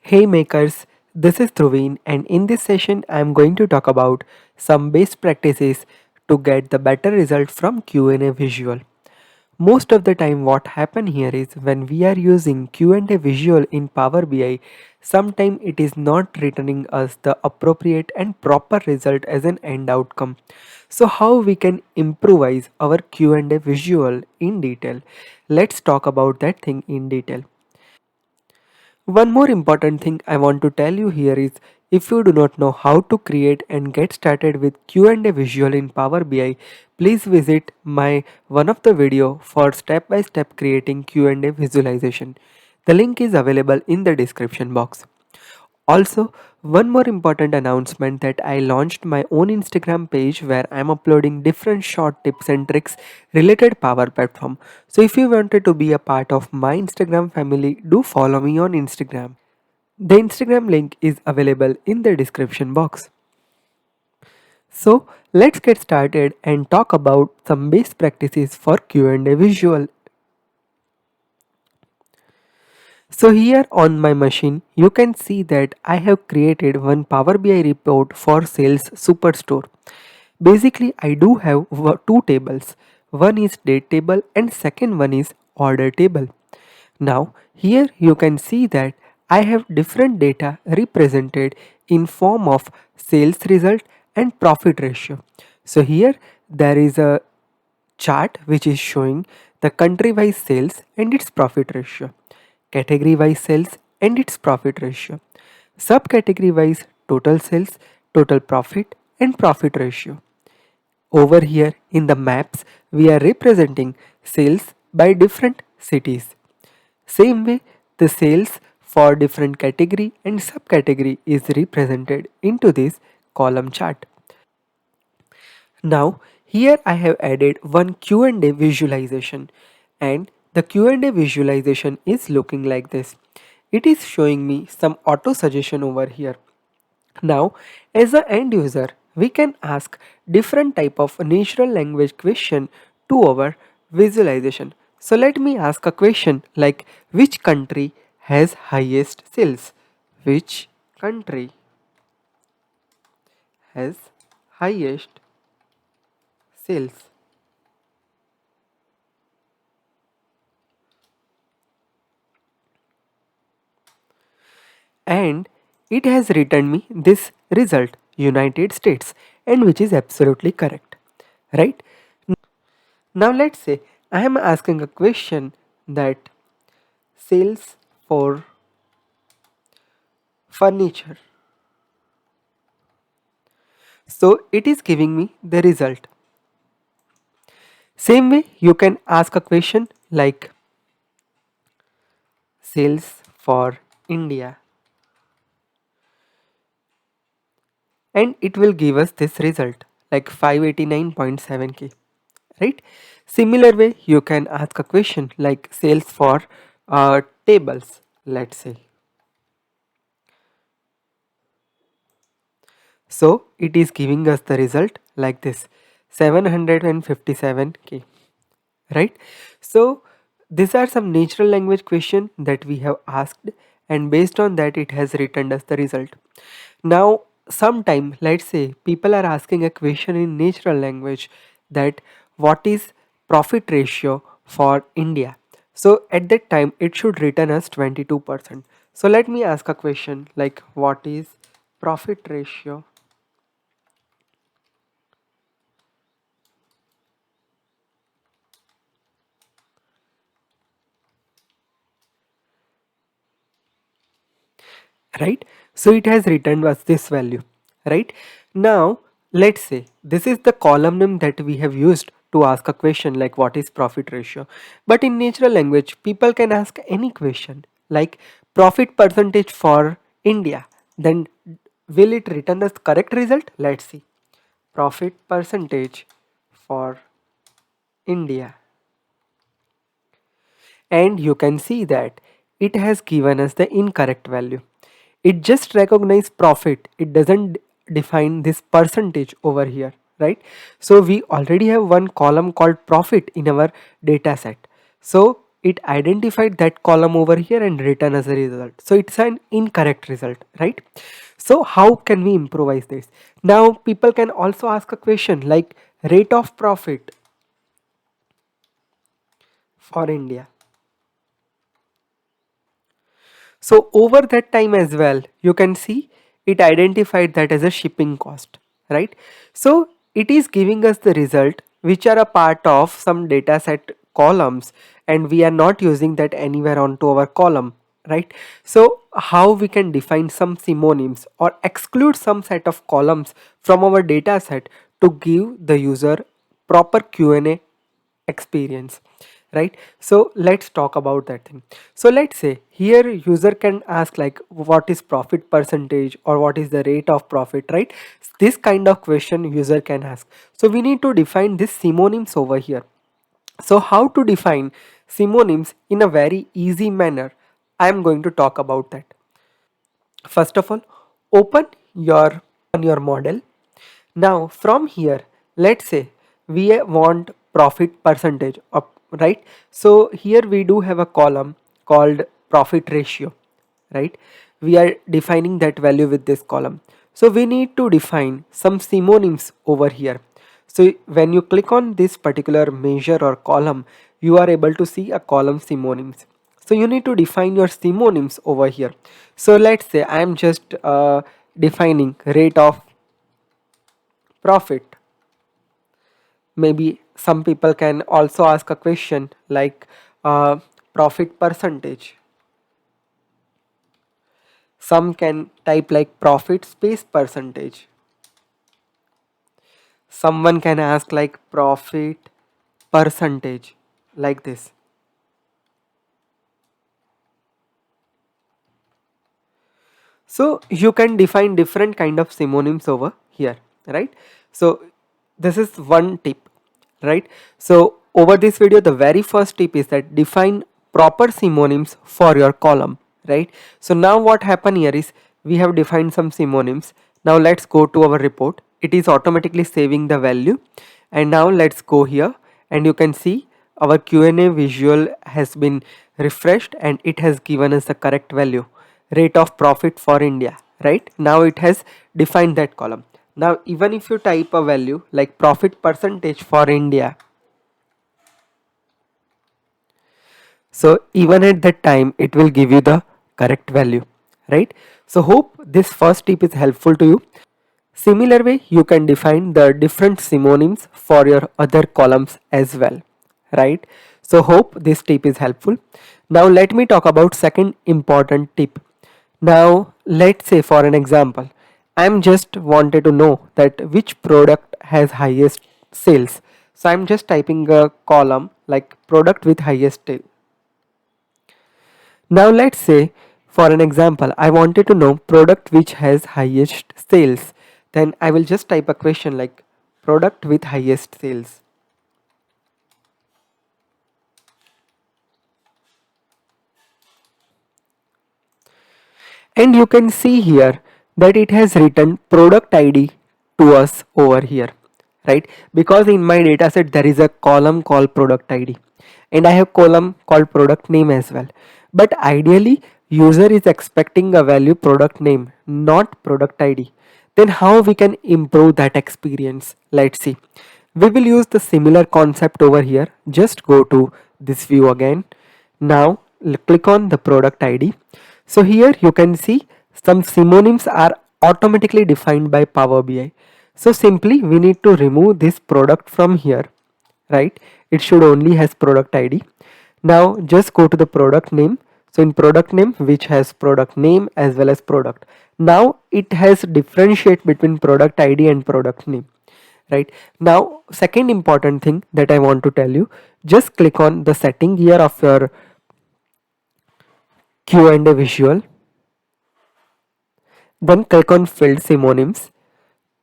Hey makers, this is Dhruveen and in this session I am going to talk about some best practices to get the better result from Q&A visual. Most of the time what happen here is when we are using Q&A visual in Power BI, sometimes it is not returning us the appropriate and proper result as an end outcome. So how we can improvise our Q&A visual in detail? Let's talk about that thing in detail. One more important thing I want to tell you here is if you do not know how to create and get started with Q&A visual in Power BI, please visit my one of the video for step by step creating Q&A visualization. The link is available in the description box. Also, one more important announcement that I launched my own Instagram page where I'm uploading different short tips and tricks related Power Platform. So if you wanted to be a part of my Instagram family, do follow me on Instagram. The Instagram link is available in the description box. So let's get started and talk about some best practices for Q&A visual. So here on my machine, you can see that I have created one Power BI report for sales superstore. Basically, I do have two tables. One is date table and second one is order table. Now here you can see that I have different data represented in form of sales result and profit ratio. So here there is a chart which is showing the country wise sales and its profit ratio, category wise sales and its profit ratio, subcategory wise total sales, total profit and profit ratio. Over here in the maps, we are representing sales by different cities. Same way, the sales for different category and subcategory is represented into this column chart. Now, here I have added one Q&A visualization and the Q&A visualization is looking like this. It is showing me some auto suggestion over here. Now, as an end user, we can ask different type of natural language question to our visualization. So let me ask a question like which country has highest sales? Which country has highest sales? And it has returned me this result, United States, and which is absolutely correct, right? Now let's say I am asking a question that sales for furniture. So it is giving me the result. Same way you can ask a question like sales for India and it will give us this result like 589.7k, right? Similar way you can ask a question like sales for tables, let's say. So it is giving us the result like this 757k, right? So these are some natural language question that we have asked and based on that it has returned us the result. Now sometime let's say people are asking a question in natural language that what is profit ratio for India. So at that time it should return us 22%. So let me ask a question like what is profit ratio, right? So it has returned us this value, right? Now let's say this is the column name that we have used to ask a question like what is profit ratio, but in natural language people can ask any question like profit percentage for India, then will it return the correct result? Let's see, profit percentage for India, and you can see that it has given us the incorrect value. It just recognize profit, it doesn't define this percentage over here, right? So we already have one column called profit in our data set, so it identified that column over here and written as a result. So it's an incorrect result, right? So how can we improvise this? Now people can also ask a question like rate of profit for India. So over that time as well, you can see it identified that as a shipping cost, right? So it is giving us the result which are a part of some data set columns, and we are not using that anywhere onto our column, right? So how we can define some synonyms or exclude some set of columns from our data set to give the user proper Q&A experience, right? So let's talk about that thing. So let's say here user can ask like what is profit percentage or what is the rate of profit, right? This kind of question user can ask. So we need to define this synonyms over here. So how to define synonyms in a very easy manner, I am going to talk about that. First of all, open your model. Now from here, let's say we want profit percentage of, right? So here we do have a column called profit ratio, right? We are defining that value with this column. So we need to define some synonyms over here. So when you click on this particular measure or column, you are able to see a column synonyms. So you need to define your synonyms over here. So let's say I am just defining rate of profit. Maybe some people can also ask a question like profit percentage. Some can type like profit space percentage. Someone can ask like profit percentage like this. So you can define different kind of synonyms over here, right? So this is one tip, right? So over this video, the very first tip is that define proper synonyms for your column, right? So now what happened here is we have defined some synonyms. Now let's go to our report. It is automatically saving the value. And now let's go here and you can see our Q&A visual has been refreshed and it has given us the correct value, rate of profit for India, right? Now it has defined that column. Now even if you type a value like profit percentage for India, so even at that time it will give you the correct value, right? So hope this first tip is helpful to you. Similar way you can define the different synonyms for your other columns as well, right? So hope this tip is helpful. Now let me talk about second important tip. Now let's say for an example, I'm just wanted to know that which product has highest sales. So I'm just typing a column like product with highest sale. Now let's say for an example, I wanted to know product which has highest sales. Then I will just type a question like product with highest sales. And you can see here that it has written product ID to us over here, right? Because in my dataset there is a column called product ID and I have column called product name as well. But ideally user is expecting a value product name, not product ID. Then how we can improve that experience? Let's see. We will use the similar concept over here. Just go to this view again. Now click on the product ID. So here you can see some synonyms are automatically defined by Power BI. So simply we need to remove this product from here, right? It should only has product ID. Now just go to the product name. So in product name, which has product name as well as product. Now it has differentiate between product ID and product name, right? Now second important thing that I want to tell you, just click on the setting here of your Q&A visual. Then click on field synonyms,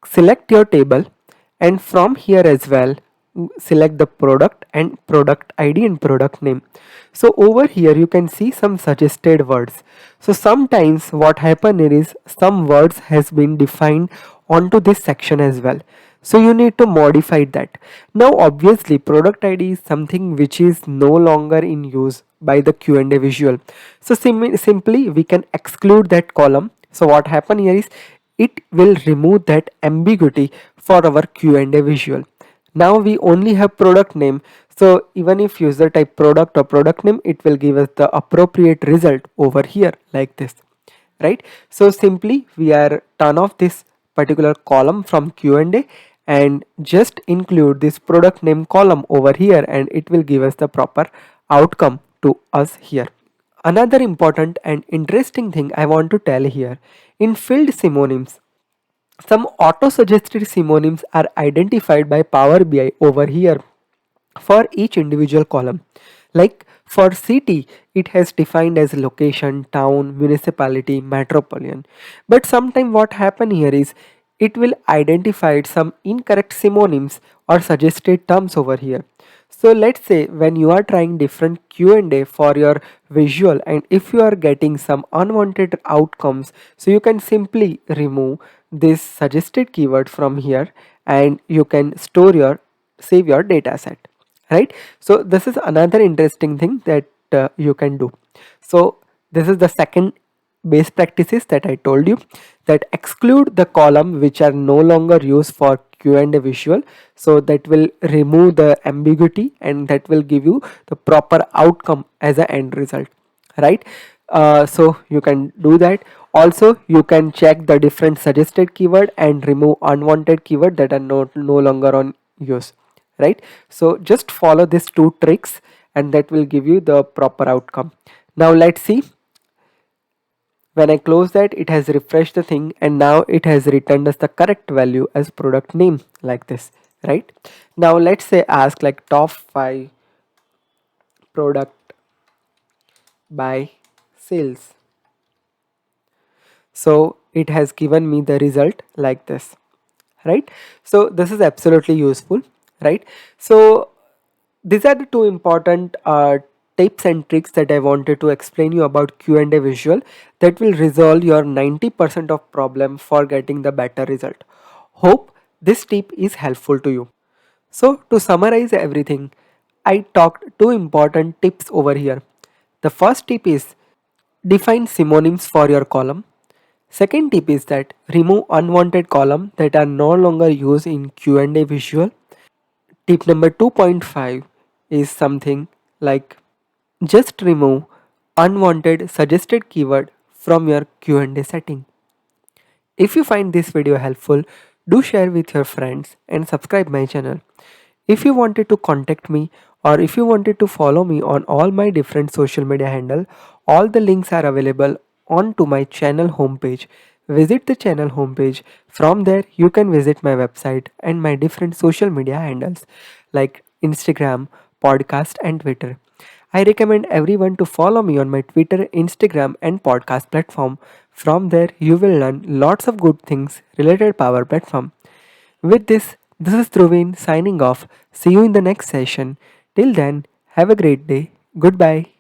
select your table, and from here as well select the product and product ID and product name. So over here you can see some suggested words. So sometimes what happen is some words has been defined onto this section as well. So you need to modify that. Now obviously product ID is something which is no longer in use by the Q&A visual. So simply we can exclude that column. So what happen here is it will remove that ambiguity for our Q&A visual. Now we only have product name. So even if user type product or product name, it will give us the appropriate result over here like this, right? So simply we are turn off this particular column from Q&A and just include this product name column over here, and it will give us the proper outcome to us here. Another important and interesting thing I want to tell here, in field synonyms, some auto-suggested synonyms are identified by Power BI over here for each individual column. Like for city, it has defined as location, town, municipality, metropolitan. But sometimes what happen here is it will identify some incorrect synonyms or suggested terms over here. So let's say when you are trying different Q&A for your visual, and if you are getting some unwanted outcomes, so you can simply remove this suggested keyword from here and you can save your data set, right? So this is another interesting thing that you can do. So this is the second base practices that I told you, that exclude the column which are no longer used for Q&A visual. So that will remove the ambiguity and that will give you the proper outcome as an end result, right? So you can do that. Also you can check the different suggested keyword and remove unwanted keyword that are no longer on use, right? So just follow these two tricks and that will give you the proper outcome. Now let's see. When I close that, it has refreshed the thing and now it has returned us the correct value as product name like this, right? Now let's say ask like top 5 product by sales. So it has given me the result like this, right? So this is absolutely useful, right? So these are the two important tips and tricks that I wanted to explain you about Q&A visual that will resolve your 90% of problem for getting the better result. Hope this tip is helpful to you. So to summarize everything, I talked two important tips over here. The first tip is define synonyms for your column. Second tip is that remove unwanted column that are no longer used in Q&A visual. Tip number 2.5 is something like just remove unwanted suggested keyword from your Q&A setting. If you find this video helpful, do share with your friends and subscribe my channel. If you wanted to contact me or if you wanted to follow me on all my different social media handle, all the links are available onto my channel homepage. Visit the channel homepage. From there you can visit my website and my different social media handles like Instagram, podcast and Twitter. I recommend everyone to follow me on my Twitter, Instagram and podcast platform. From there you will learn lots of good things related Power Platform. With this is Dhruvin signing off. See you in the next session. Till then, have a great day. Goodbye.